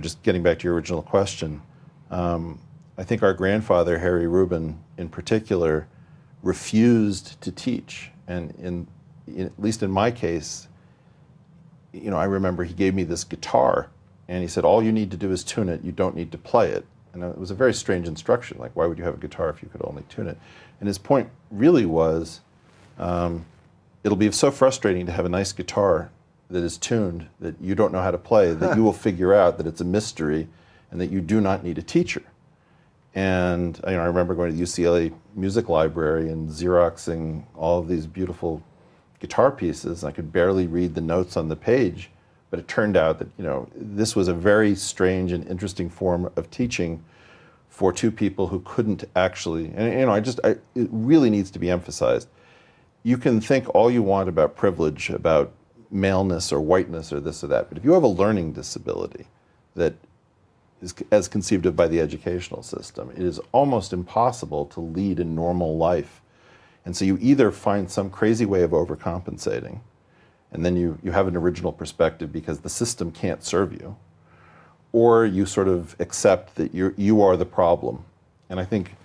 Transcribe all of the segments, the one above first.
just getting back to your original question, I think our grandfather, Harry Rubin, in particular, refused to teach. And at least in my case, I remember he gave me this guitar, and he said, all you need to do is tune it. You don't need to play it. And it was a very strange instruction. Like, why would you have a guitar if you could only tune it? And his point really was, it'll be so frustrating to have a nice guitar that is tuned that you don't know how to play, that you will figure out that it's a mystery and that you do not need a teacher. And I remember going to the UCLA Music Library and Xeroxing all of these beautiful guitar pieces. I could barely read the notes on the page, but it turned out that this was a very strange and interesting form of teaching for two people who couldn't actually. And it really needs to be emphasized. You can think all you want about privilege, about maleness or whiteness or this or that, but if you have a learning disability that is as conceived of by the educational system, it is almost impossible to lead a normal life. And so you either find some crazy way of overcompensating, and then you have an original perspective because the system can't serve you, or you sort of accept that you are the problem. And I think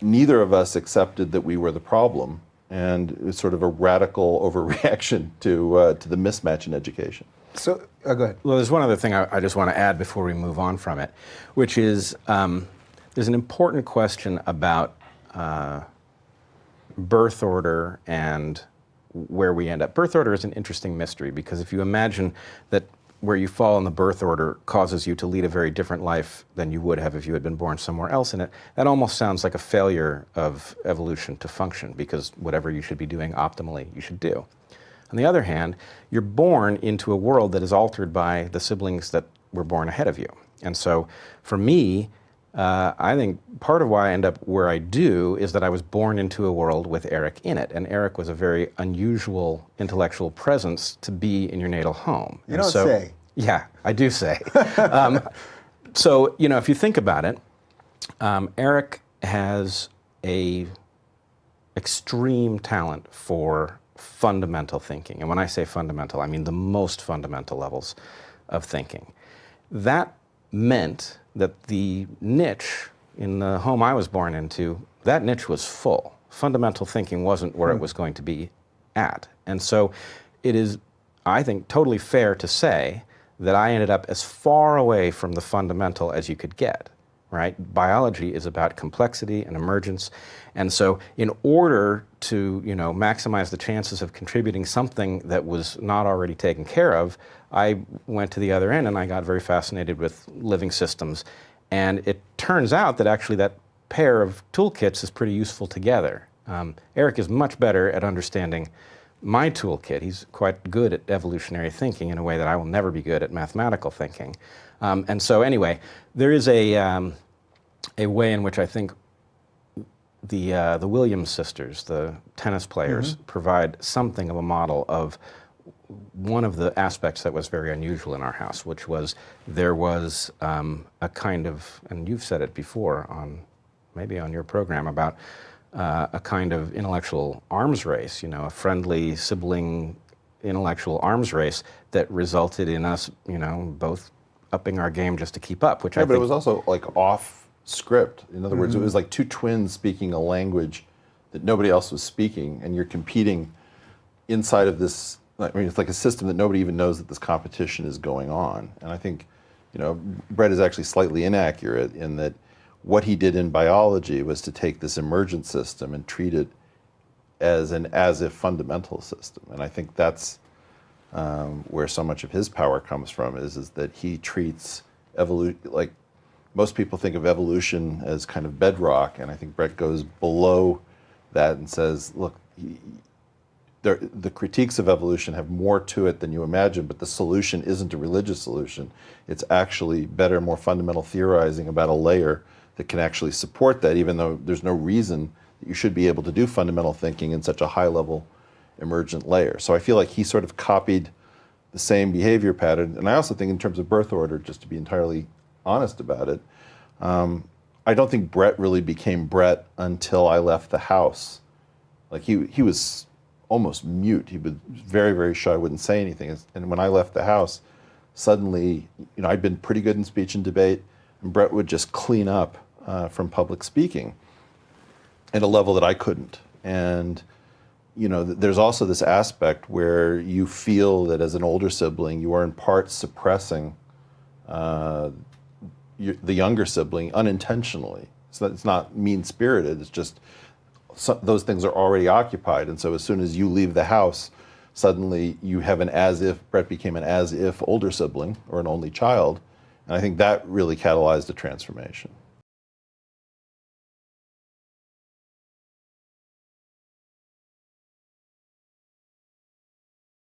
neither of us accepted that we were the problem, and it was sort of a radical overreaction to the mismatch in education. So, go ahead. Well, there's one other thing I just want to add before we move on from it, which is there's an important question about birth order and where we end up. Birth order is an interesting mystery because if you imagine that where you fall in the birth order causes you to lead a very different life than you would have if you had been born somewhere else in it, that almost sounds like a failure of evolution to function because whatever you should be doing optimally, you should do. On the other hand, you're born into a world that is altered by the siblings that were born ahead of you. And so for me, I think part of why I end up where I do is that I was born into a world with Eric in it. And Eric was a very unusual intellectual presence to be in your natal home. You don't say. Yeah, I do say. So, if you think about it, Eric has a extreme talent for fundamental thinking. And when I say fundamental, I mean the most fundamental levels of thinking. That meant that the niche in the home I was born into, that niche was full. Fundamental thinking wasn't where it was going to be at. And so it is, I think, totally fair to say that I ended up as far away from the fundamental as you could get, right? Biology is about complexity and emergence. And so in order to, maximize the chances of contributing something that was not already taken care of, I went to the other end and I got very fascinated with living systems. And it turns out that actually that pair of toolkits is pretty useful together. Eric is much better at understanding my toolkit. He's quite good at evolutionary thinking in a way that I will never be good at mathematical thinking. And so anyway, there is a way in which I think the Williams sisters, the tennis players, provide something of a model of one of the aspects that was very unusual in our house, which was there was a kind of, and you've said it before maybe on your program, about a kind of intellectual arms race, a friendly sibling intellectual arms race that resulted in us, both upping our game just to keep up, which I think... but it was also like off script. In other words, it was like two twins speaking a language that nobody else was speaking, and you're competing inside of this. It's like a system that nobody even knows that this competition is going on. And I think, Bret is actually slightly inaccurate in that what he did in biology was to take this emergent system and treat it as an as-if fundamental system. And I think that's where so much of his power comes from, is that he treats evolution, like most people think of evolution as kind of bedrock, and I think Bret goes below that and says, look, the critiques of evolution have more to it than you imagine, but the solution isn't a religious solution. It's actually better, more fundamental theorizing about a layer that can actually support that, even though there's no reason that you should be able to do fundamental thinking in such a high-level emergent layer. So I feel like he sort of copied the same behavior pattern. And I also think in terms of birth order, just to be entirely honest about it, I don't think Bret really became Bret until I left the house. Like he was almost mute. He was very, very shy, wouldn't say anything. And when I left the house, suddenly, I'd been pretty good in speech and debate, and Bret would just clean up from public speaking at a level that I couldn't. And there's also this aspect where you feel that as an older sibling, you are in part suppressing the younger sibling unintentionally. So it's not mean-spirited, it's just those things are already occupied. And so as soon as you leave the house, suddenly you have Bret became an as-if older sibling or an only child. And I think that really catalyzed a transformation.